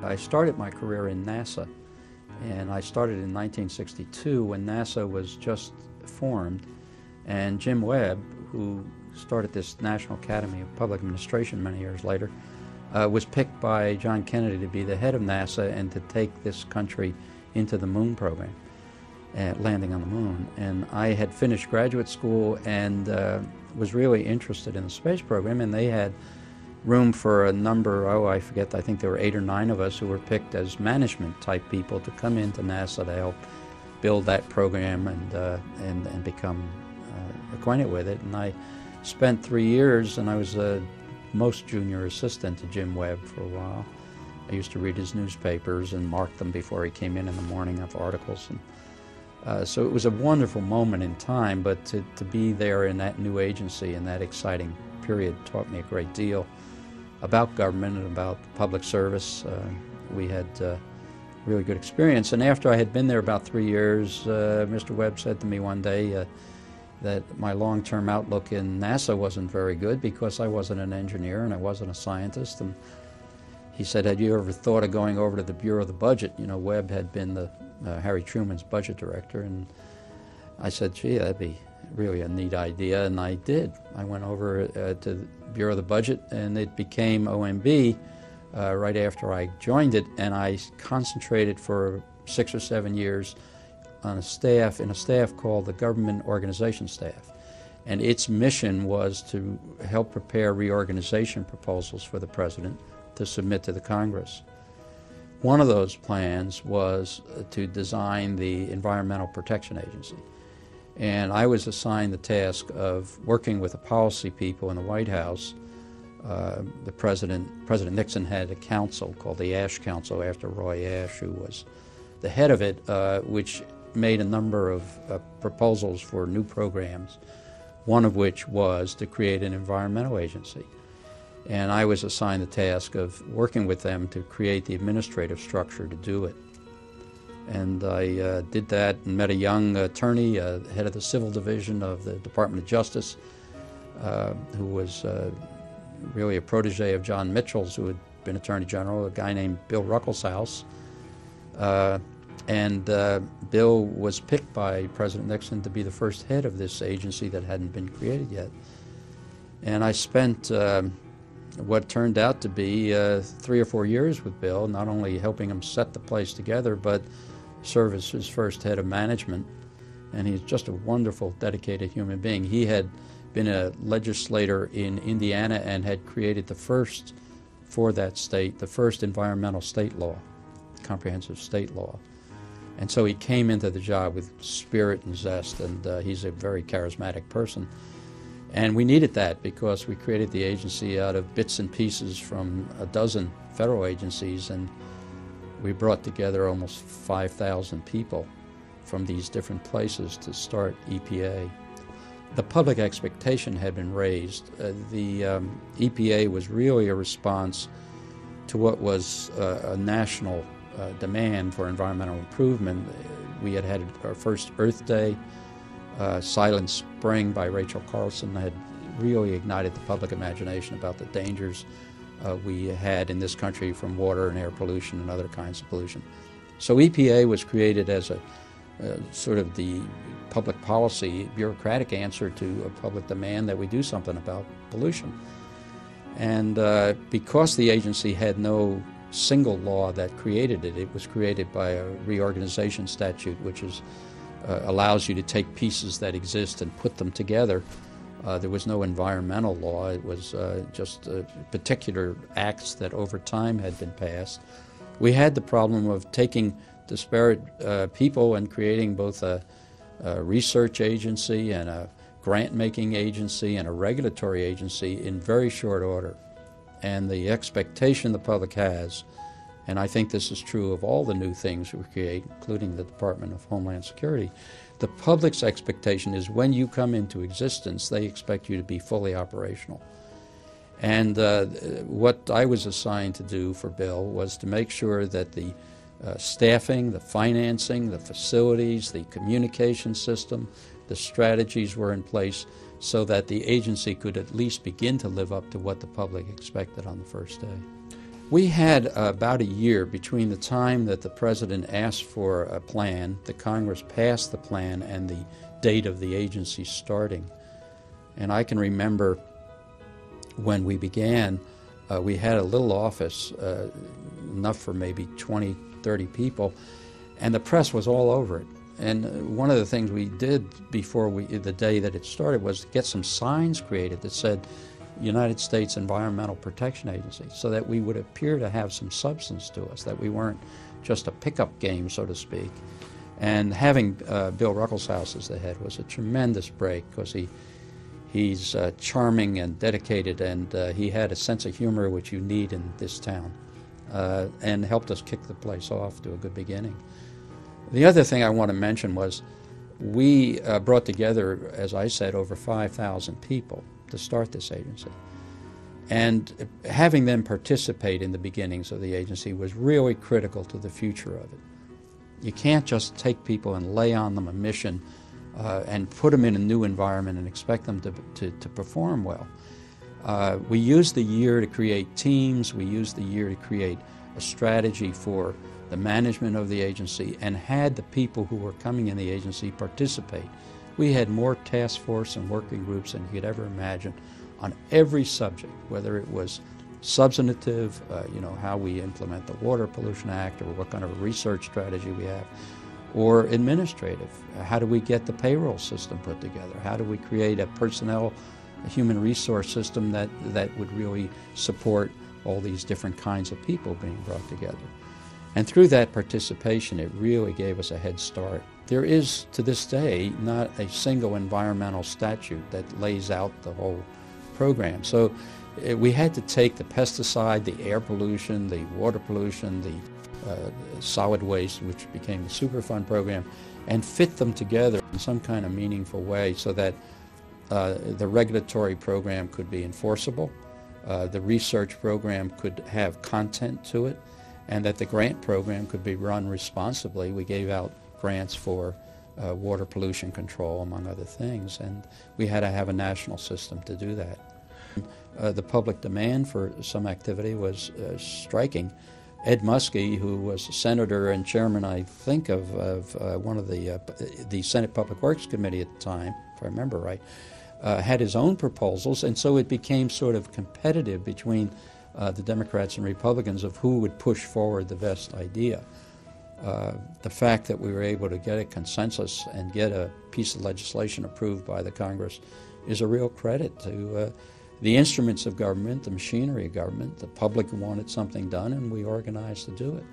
I started my career in NASA, and I started in 1962 when NASA was just formed, and Jim Webb, who started this National Academy of Public Administration many years later, was picked by John Kennedy to be the head of NASA and to take this country into the moon program, landing on the moon. And I had finished graduate school and was really interested in the space program, and they had room for a number, I think there were 8 or 9 of us who were picked as management type people to come into NASA to help build that program and become acquainted with it. And I spent 3 years, and I was a most junior assistant to Jim Webb for a while. I used to read his newspapers and mark them before he came in the morning of articles. And so it was a wonderful moment in time, but to be there in that new agency in that exciting period taught me a great deal about government and about public service. We had really good experience. And after I had been there about 3 years, Mr. Webb said to me one day that my long-term outlook in NASA wasn't very good because I wasn't an engineer and I wasn't a scientist. And he said, "Had you ever thought of going over to the Bureau of the Budget?" You know, Webb had been the Harry Truman's budget director. And I said, "Gee, that'd be really a neat idea," and I did. I went over to the Bureau of the Budget, and it became OMB right after I joined it, and I concentrated for 6 or 7 years on a staff called the Government Organization Staff. And its mission was to help prepare reorganization proposals for the President to submit to the Congress. One of those plans was to design the Environmental Protection Agency. And I was assigned the task of working with the policy people in the White House. President Nixon had a council called the Ash Council after Roy Ash, who was the head of it, which made a number of proposals for new programs, one of which was to create an environmental agency. And I was assigned the task of working with them to create the administrative structure to do it. And I did that and met a young attorney, head of the Civil Division of the Department of Justice, who was really a protege of John Mitchell's, who had been Attorney General, a guy named Bill Ruckelshaus. Bill was picked by President Nixon to be the first head of this agency that hadn't been created yet. And I spent what turned out to be 3 or 4 years with Bill, not only helping him set the place together, but serve as his first head of management. And he's just a wonderful, dedicated human being. He had been a legislator in Indiana and had created the first, for that state, the first environmental state law, comprehensive state law. And so he came into the job with spirit and zest, and he's a very charismatic person. And we needed that because we created the agency out of bits and pieces from a dozen federal agencies, and we brought together almost 5,000 people from these different places to start EPA. The public expectation had been raised. The EPA was really a response to what was a national demand for environmental improvement. We had had our first Earth Day. Silent Spring by Rachel Carlson had really ignited the public imagination about the dangers we had in this country from water and air pollution and other kinds of pollution. So EPA was created as a sort of the public policy, bureaucratic answer to a public demand that we do something about pollution. And because the agency had no single law that created it, it was created by a reorganization statute, which is allows you to take pieces that exist and put them together. There was no environmental law. It was just particular acts that over time had been passed. We had the problem of taking disparate people and creating both a research agency and a grant-making agency and a regulatory agency in very short order. And the expectation the public has, and I think this is true of all the new things we create, including the Department of Homeland Security, the public's expectation is when you come into existence, they expect you to be fully operational. And what I was assigned to do for Bill was to make sure that the staffing, the financing, the facilities, the communication system, the strategies were in place so that the agency could at least begin to live up to what the public expected on the first day. We had about a year between the time that the president asked for a plan, the Congress passed the plan, and the date of the agency starting. And I can remember when we began, we had a little office, enough for maybe 20, 30 people, and the press was all over it. And one of the things we did before the day that it started was to get some signs created that said United States Environmental Protection Agency, so that we would appear to have some substance to us, that we weren't just a pickup game, so to speak. And having Bill Ruckelshaus as the head was a tremendous break, because he's charming and dedicated, and he had a sense of humor which you need in this town, and helped us kick the place off to a good beginning. The other thing I want to mention was we brought together, as I said, over 5,000 people to start this agency. And having them participate in the beginnings of the agency was really critical to the future of it. You can't just take people and lay on them a mission and put them in a new environment and expect them to perform well. We used the year to create teams. We used the year to create a strategy for the management of the agency, and had the people who were coming in the agency participate. We had more task force and working groups than you could ever imagine on every subject, whether it was substantive, how we implement the Water Pollution Act, or what kind of a research strategy we have, or administrative. How do we get the payroll system put together? How do we create a human resource system that would really support all these different kinds of people being brought together? And through that participation, it really gave us a head start. There is, to this day, not a single environmental statute that lays out the whole program. So we had to take the pesticide, the air pollution, the water pollution, the solid waste, which became the Superfund program, and fit them together in some kind of meaningful way so that the regulatory program could be enforceable, the research program could have content to it, and that the grant program could be run responsibly. We gave out grants for water pollution control, among other things, and we had to have a national system to do that. The public demand for some activity was striking. Ed Muskie, who was a senator and chairman, I think, of one of the Senate Public Works Committee at the time, if I remember right, had his own proposals, and so it became sort of competitive between the Democrats and Republicans of who would push forward the best idea. The fact that we were able to get a consensus and get a piece of legislation approved by the Congress is a real credit to the instruments of government, the machinery of government. The public wanted something done, and we organized to do it.